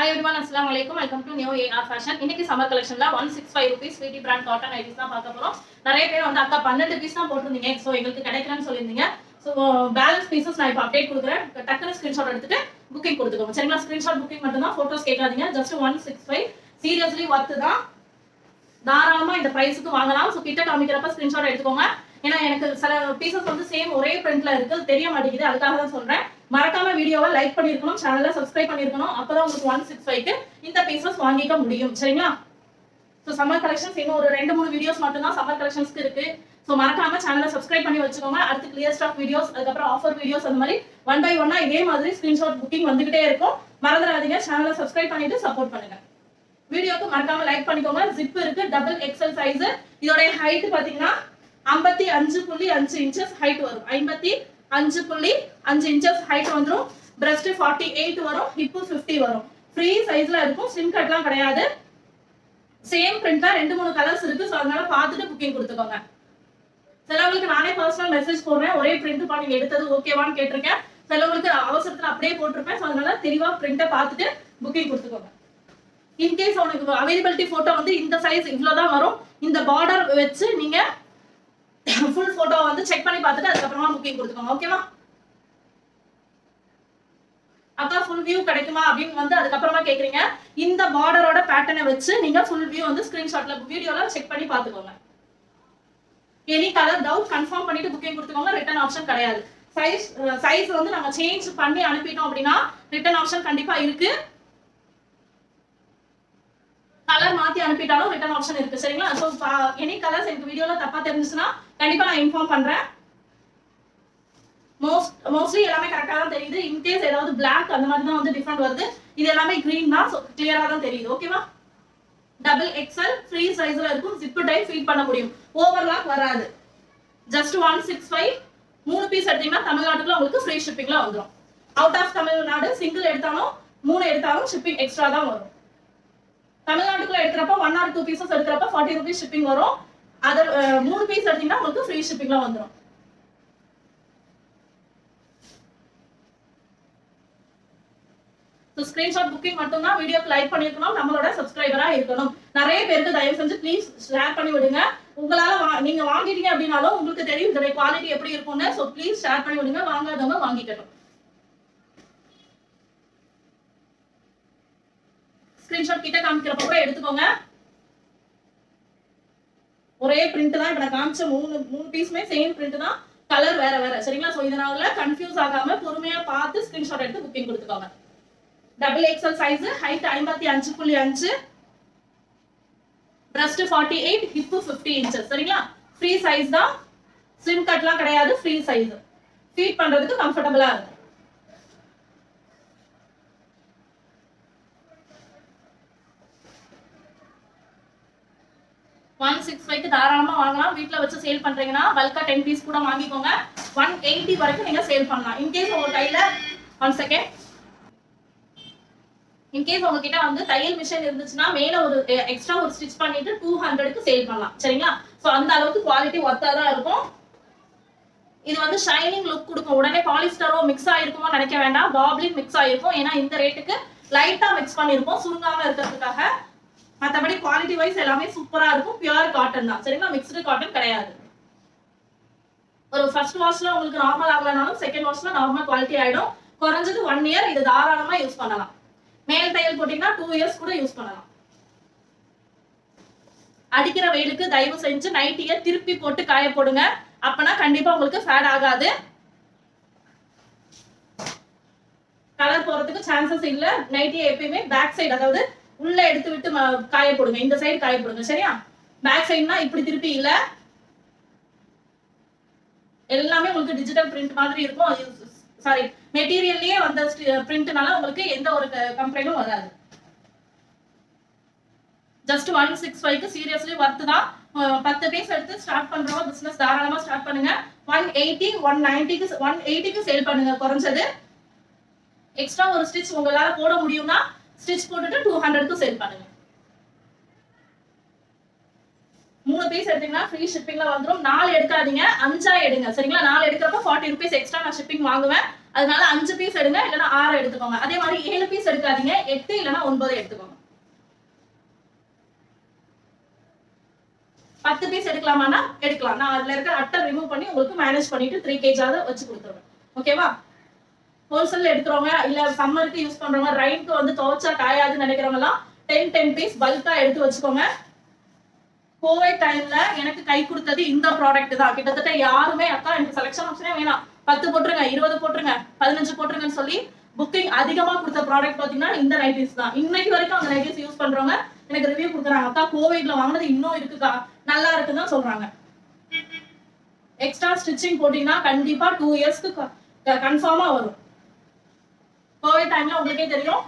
Hi everyone, assalamu alaikum. Welcome to New AR Fashion. இன்னைக்கு summer கலெக்ஷன்ல 165 rupees VT brand cotton IDs தான் பார்க்க போறோம். நிறைய பேர் வந்து அக்கா 12 பீஸ் தான் போட்டுருந்தீங்க. சோ எங்களுக்கு கிடைக்கலன்னு சொல்லிருந்தீங்க. சோ பேலன்ஸ் பீசஸ் நான் இப்ப அப்டேட் கொடுக்குறேன். டக்குனு ஸ்கிரீன்ஷாட் எடுத்துட்டு புக்கிங் கொடுத்துக்கோங்க. சரிங்களா? ஸ்கிரீன்ஷாட் புக்கிங் மட்டும் தான், போட்டோஸ் கேட்காதீங்க. ஜஸ்ட் 165 சீரியஸ்லி வர்த் தான். தாராளமா இந்த பிரைஸ்க்கு வாங்கலாம். சோ கிட்ட காமிக்கிறப்ப ஸ்கிரீன்ஷாட் எடுத்துக்கோங்க. ஏன்னா எனக்கு சில பீசஸ் வந்து சேம் ஒரே பிரிண்ட்ல இருக்கு, தெரிய மாட்டேங்குது. அதுக்காக தான் சொல்றேன். மறக்காம வீடியோவை லைக் பண்ணிருக்கணும், சேனலை சப்ஸ்கிரைப் பண்ணிருக்கணும். அப்பதான் உங்களுக்கு 165க்கு இந்த பீசஸ் வாங்கிக்க முடியும். சரிங்களா? ஸோ சம்மர் கலெக்ஷன்ஸ் இன்னும் ஒரு 2-3 வீடியோஸ் மட்டும் தான் சம்மர் கலெக்ஷன்ஸ்க்கு இருக்கு. ஸோ மறக்காம சேனலை சப்ஸ்கிரைப் பண்ணி வச்சுக்கோங்க. அடுத்து கிளியர் ஸ்டாக் வீடியோஸ், அதுக்கப்புறம் ஆஃபர் வீடியோஸ், அந்த மாதிரி 1 by 1 இதே மாதிரி ஸ்கிரீன்ஷாட் புக்கிங் வந்துகிட்டே இருக்கும். மறந்துடாதீங்க, சேனலை சப்ஸ்கிரைப் பண்ணிட்டு சப்போர்ட் பண்ணுங்க. வீடியோக்கு மறக்காம லைக் பண்ணிக்கோங்க. ஜிப் இருக்கு, டபுள் எக்ஸ்எல் சைஸ். இதோட ஹைட் பாத்தீங்கன்னா 55.5 இன்ச்சஸ் ஹைட் வரும். 55.5 இன்ச்சஸ் ஹைட் வந்துரும். பிரஸ்ட் 48 வரும், ஹிப் 50 வரும். ஃப்ரீ சைஸ்ல இருக்கும், ஸ்லிம் கட்லாம் கிடையாது. சேம் பிரிண்ட்ல 2-3 கலர்ஸ் இருக்கு. சோ அதனால பார்த்துட்டு புக்கிங் கொடுத்துக்கோங்க. சிலவங்களுக்கு நானே பர்சனல் மெசேஜ் போடுறேன், ஒரே பிரிண்ட் பா நீங்க எடுத்தது ஓகேவான்னு கேட்டிருக்கேன். சிலவங்களுக்கு அவசரத்துல அப்படியே போட்டிருப்பேன். சோ அதனால தெளிவா பிரிண்ட்டை பார்த்துட்டு புக்கிங் கொடுத்துக்கோங்க. இன்கேஸ் உனக்கு அவைலபிலிட்டி போட்டோ வந்து இந்த சைஸ் இவ்வளவுதான் வரும், இந்த பார்டர் வச்சு நீங்க ஃபுல் போட்டோ வந்து செக் பண்ணி பார்த்துட்டு அதுக்கப்புறமா புக்கிங் கொடுத்துக்கோங்க. ஓகேவா? அப்பா ஃபுல் வியூ கிடைக்குமா அப்படின்னு வந்து அதுக்கப்புறமா கேக்குறீங்க. இந்த பார்டரோட பேட்டர்னை வச்சு நீங்க ஃபுல் வியூ வந்து ஸ்கிரீன்ஷாட்ல வீடியோல செக் பண்ணி பார்த்துக்கோங்க. எனி கலர் டவுட் கன்ஃபார்ம் பண்ணிட்டு புக்கிங் கொடுத்துக்கோங்க. ரிட்டர்ன் ஆப்ஷன் கிடையாது. சைஸ் வந்து நம்ம சேஞ்ச் பண்ணி அனுப்பிட்டோம் அப்படின்னா ரிட்டர்ன் ஆப்ஷன் கண்டிப்பா இருக்கு. கலர் மாத்தி அனுப்பிட்டாலும் ரிட்டர்ன் ஆப்ஷன் இருக்கு. சரிங்களா? சோ எனி கலர்ஸ் எனக்கு வீடியோல தப்பா தெரிஞ்சுச்சுன்னா கண்டிப்பா நான் இன்ஃபார்ம் பண்றேன். மோஸ்ட்லி எல்லாமே கரெக்டா தான் தெரியுது. இன்கேஸ் ஏதாவது பிளாக் அந்த மாதிரி தான் வந்து டிஃபரெண்ட் வருது. இது எல்லாமே கிரீன் தான். சோ கிளியரா தான் தெரியுது. ஓகேவா? டபுள் எக்ஸ்எல் ஃப்ரீ சைஸ்ல இருக்கும். ஜிப் டைப் ஃபீட் பண்ண முடியும். ஓவர்லாக் வராது. ஜஸ்ட் 165 3 பீஸ் எடுத்தீங்கன்னா தமிழ்நாட்டுக்குள்ள உங்களுக்கு ஃப்ரீ ஷிப்பிங்ல வந்துடும். அவுட் ஆஃப் தமிழ்நாடு சிங்கிள் எடுத்தாலும் 3 எடுத்தாலும் ஷிப்பிங் எக்ஸ்ட்ரா தான் வரும். தமிழ்நாட்டுக்குள்ள எடுக்கிறப்ப 1 or 2 பீசஸ் எடுக்கிறப்ப 40 rupees ஷிப்பிங் வரும். அதர் 3 பீஸ் எடுத்தீங்கன்னா உங்களுக்கு ஃப்ரீ ஷிப்பிங்ல வந்துடும். ஸோ ஸ்கிரீன்ஷாட் புக்கிங் மட்டும் தான். வீடியோக்கு லைக் பண்ணிருக்கணும், நம்மளோட சப்ஸ்கிரைபரா இருக்கணும். நிறைய பேருக்கு தயவு செஞ்சு ப்ளீஸ் ஷேர் பண்ணி விடுங்க. உங்களால நீங்க வாங்கிட்டீங்க அப்படின்னாலும் உங்களுக்கு தெரியும் இதோட குவாலிட்டி எப்படி இருக்கும்னு. ஸோ ப்ளீஸ் ஷேர் பண்ணி விடுங்க. வாங்காதவங்க வாங்கிக்கட்டும். ஸ்கிரீன்ஷாட் கிட்ட காமிக்கிறப்ப கூட எடுத்துக்கோங்க. ஒரே பிரிண்ட் தான். இப்ப நான் காமிச்ச 3 பீஸ்மே சேம் பிரிண்ட் தான், கலர் வேற வேற. சரிங்களா? சோ இதனால கன்ஃபியூஸ் ஆகாம பொறுமையா பார்த்து ஸ்கிரீன்ஷாட் எடுத்து புக்கிங் கொடுத்துக்கோங்க. Double XL size, height 55.5, breast 48, hip 50 inches. சரிங்களா? ஃப்ரீ சைஸ் தான், ஸ்லிம் கட்லாம் கிடையாது. ஃப்ரீ சைஸ், ஃபீட் பண்றதுக்கு கம்ஃபர்டபிளா இருக்கும். $165 தாராளமா வாங்கலாம். வீட்ல வச்சு சேல் பண்றீங்கன்னா பல்கா 10 பீஸ் கூட வாங்கிக்கோங்க. 180 வரைக்கும் நீங்க சேல் பண்ணலாம். இன்கேஸ் உங்க கையில 1 செகண்ட் இன்கேஸ் உங்ககிட்ட வந்து தையல் மிஷின் இருந்துச்சுன்னா மேல ஒரு எக்ஸ்ட்ரா ஒரு ஸ்டிச் பண்ணிட்டு 200க்கு சேல் பண்ணலாம். சரிங்களா? சோ அந்த அளவுக்கு குவாலிட்டி ஒர்த்தா தான் இருக்கும். இது வந்து ஷைனிங் லுக் கொடுக்கும். உடனே பாலிஸ்டரோ மிக்ஸ் ஆயிருக்குமோ நினைக்க வேண்டாம். பாப்லின் மிக்ஸ் ஆயிருக்கும். ஏன்னா இந்த ரேட்டுக்கு லைட்டா மிக்ஸ் பண்ணிருப்போம் சுருங்காம இருக்கிறதுக்காக. மற்றபடி குவாலிட்டி வைஸ் எல்லாமே சூப்பரா இருக்கும். பியூர் காட்டன் தான். சரிங்களா? மிக்ஸ்டு காட்டன் கிடையாது. ஒரு ஃபர்ஸ்ட் வாஷ்ல உங்களுக்கு நார்மல் ஆகலனாலும் செகண்ட் வாஷ்ல நார்மல் குவாலிட்டி ஆயிடும். குறைஞ்சது 1 year இது தாராளமா யூஸ் பண்ணலாம். மேல் தையல் போட்டீங்கன்னா 2 years கூட யூஸ் பண்ணலாம். அடிக்கிற வெயிலுக்கு தயவு செஞ்சு நைட்டியை திருப்பி போட்டு காய போடுங்க. அப்பனா கண்டிப்பா உங்களுக்கு ஃபேட் ஆகாது. கலர் போறதுக்கு சான்சஸ் இல்ல. நைட்டியை எப்பயுமே பேக் சைடு, அதாவது உள்ள எடுத்து விட்டு காய போடுங்க. இந்த சைடு காய போடுங்க. சரியா? பேக் சைடுனா இப்படி திருப்பி இல்ல. எல்லாமே உங்களுக்கு டிஜிட்டல் பிரிண்ட் மாதிரி இருக்கும். சாரி, மெட்டீரியல்லயே வந்த பிரிண்ட்னால உங்களுக்கு எந்த ஒரு கம்ப்ளைண்டும் வராது. ஜஸ்ட் 165க்கு சீரியஸ்லி வர்த் தான். 10 பீஸ் எடுத்து ஸ்டார்ட் பண்றவங்க பிசினஸ் தாராளமா ஸ்டார்ட் பண்ணுங்க. 180 190க்கு சேல் பண்ணுங்க. குறைஞ்சது எக்ஸ்ட்ரா ஒரு ஸ்டிச் உங்களால போட முடியும்னா ஸ்டிச் போட்டுட்டு 200க்கு சேல் பண்ணுங்க. 3 பீஸ் எடுத்தீங்கன்னா ஃப்ரீ ஷிப்பிங்ல வந்துரும். 4 எடுக்காதீங்க, 5 எடுங்க சரிங்களா. 4 எடுக்கிறப்ப 40 rupees எக்ஸ்ட்ரா நான் ஷிப்பிங் வாங்குவேன். அதனால 5 பீஸ் எடுங்க, இல்லனா 6 எடுத்துக்கோங்க. அதே மாதிரி 7 பீஸ் எடுக்காதீங்க, 8 இல்லனா 9 எடுத்துக்கோங்க. 10 பீஸ் எடுக்கலாமானா எடுக்கலாம். நான் அதுல இருக்க அட்டை ரிமூவ் பண்ணி உங்களுக்கு மேனேஜ் பண்ணிட்டு 3 kg வச்சு கொடுத்துருவேன். ஓகேவா? ஹோல்சேல் எடுக்கிறவங்க இல்ல சம்மருக்கு யூஸ் பண்றவங்க, ரைனுக்கு வந்து துவைச்சா காயாதுன்னு நினைக்கிறவங்க எல்லாம் 10 பீஸ் பல்கா எடுத்து வச்சுக்கோங்க. கோவிட் டைம்ல எனக்கு கை கொடுத்தது இந்த ப்ராடக்ட் தான். கிட்டத்தட்ட யாருமே அக்கா எனக்கு செலக்ஷன் ஆப்ஷனே வேணாம், 10 போட்டுருங்க, 20 போட்டுருங்க, 15 போட்டுருங்கன்னு சொல்லி புக்கிங் அதிகமா கொடுத்த ப்ராடக்ட் பாத்தீங்கன்னா இந்த நைட்டிஸ் தான். இன்னைக்கு வரைக்கும் அந்த நைட்டிஸ் யூஸ் பண்றவங்க எனக்கு ரிவ்யூ கொடுக்குறாங்க, அக்கா கோவிட்ல வாங்கினது இன்னும் இருக்குக்கா, நல்லா இருக்குன்னு சொல்றாங்க. எக்ஸ்ட்ரா ஸ்டிச்சிங் போட்டீங்கன்னா கண்டிப்பா 2 இயர்ஸ்க்கு கன்ஃபார்மா வரும். கோவிட் டைம்ல உங்களுக்கே தெரியும்,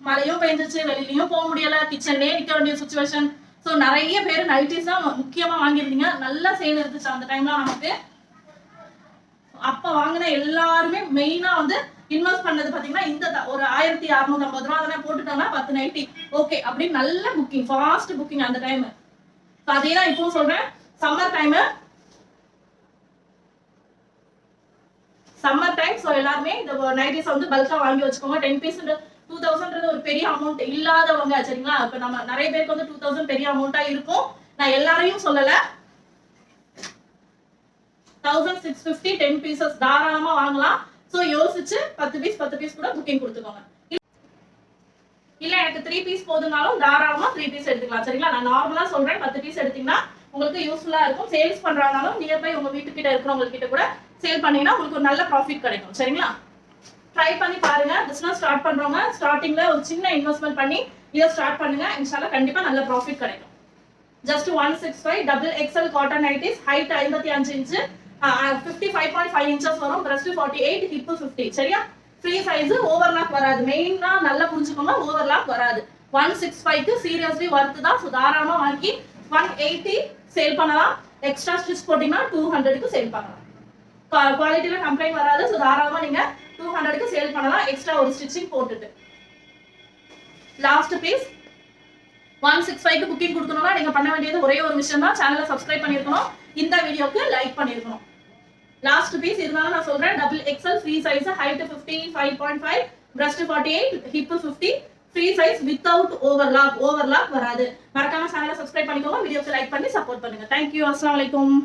மழையும் பெஞ்சிச்சு, வெளியிலயும் போக முடியல, கிச்சன்லயே நிக்க வேண்டிய சுச்சுவேஷன். சோ நிறைய பேர் நைட்டிஸ் தான் முக்கியமா வாங்கிருந்தீங்க, நல்ல சேல் இருந்துச்சு அந்த டைம்ல நமக்கு. அப்ப வாங்கின எல்லாருமே மெயினா வந்து இன்வெஸ்ட் பண்ணது பாத்தீங்கன்னா இந்த ஒரு 1650 ரூபா தானே போட்டுட்டோம்னா 10 நைட்டி ஓகே அப்படின்னு நல்ல புக்கிங், ஃபாஸ்ட் புக்கிங் அந்த டைம். அதே தான் இப்போ சொல்றேன், சம்மர் டைம். சோ எல்லாருமே இந்த நைட்டிஸ் வந்து பல்கா வாங்கி வச்சுக்கோங்க. 10 பீஸ் 2000 ஒரு பெரிய அமௌண்ட் இல்லாதவங்க சரிங்களா. இப்ப நம்ம நிறைய பேருக்கு வந்து 2000 பெரிய அமௌண்டா இருக்கும், நான் எல்லாரையும் சொல்லல. 1650 10 பீசஸ் தாராளமா வாங்கலாம். சோ யோசிச்சு 10 பீஸ் கூட புக்கிங் கொடுத்துக்கோங்க. இல்ல எனக்கு 3 பீஸ் போதுனாலும் தாராளமா 3 பீஸ் எடுத்துக்கலாம் சரிங்களா. நான் நார்மலா சொல்றேன், 10 பீஸ் எடுத்தீங்கன்னா உங்களுக்கு யூஸ்ஃபுல்லா இருக்கும். சேல்ஸ் பண்றாங்கனாலும் நியர்பை உங்க வீட்டு கிட்ட இருக்கிறவங்க கிட்ட கூட சேல் பண்ணீங்கன்னா உங்களுக்கு ஒரு நல்ல ப்ராஃபிட் கிடைக்கும் சரிங்களா. ட்ரை பண்ணி பாருங்க. பிசினஸ் ஸ்டார்ட் பண்றவங்க ஸ்டார்டிங்ல ஒரு சின்ன இன்வெஸ்ட்மெண்ட் பண்ணி இதை ஸ்டார்ட் பண்ணுங்க, இன்ஷால்லா கண்டிப்பா நல்ல ப்ராஃபிட் கிடைக்கும். Just 165 double XL cotton nighties, height 55 inch, 55.5 inches வரும், பிரஸ்ட் 48, ஹிப் 50 சரியா. ஃப்ரீ சைஸ், ஓவர்லாக் வராது. மெயினா நல்லா புரிஞ்சுக்கோங்க, ஓவர்லாக் வராது. 165க்கு சீரியஸ்லி வர்த் தான். சோ தாராளமா வாங்கி 180 சேல் பண்ணலாம். எக்ஸ்ட்ரா ஸ்டிச் போட்டீங்கன்னா 200க்கு சேல் பண்ணலாம். குவாலிட்டில கம்ப்ளைண்ட் வராது. சோ தாராளமா நீங்க 200க்கு சேல் பண்ணலாம், எக்ஸ்ட்ரா ஒரு ஸ்டிச்சிங் போட்டுட்டு. லாஸ்ட் பீஸ் 165க்கு புக்கிங் கொடுக்கணும்னா நீங்க பண்ண வேண்டியது ஒரே ஒரு விஷயம் தான், சேனலை சப்ஸ்கிரைப் பண்ணிருக்கணும், இந்த வீடியோக்கு லைக் பண்ணிருக்கணும். லாஸ்ட் பீஸ் இருந்தாலும் நான் சொல்றேன், double XL free size, height 55.5, breast 48, hip 50, free size without overlock வராது. மறக்காம சேனலை சப்ஸ்கிரைப் பண்ணிக்கோங்க, வீடியோக்கு லைக் பண்ணி சப்போர்ட் பண்ணுங்க. தேங்க்யூ, அஸ்ஸலாமு அலைக்கும்.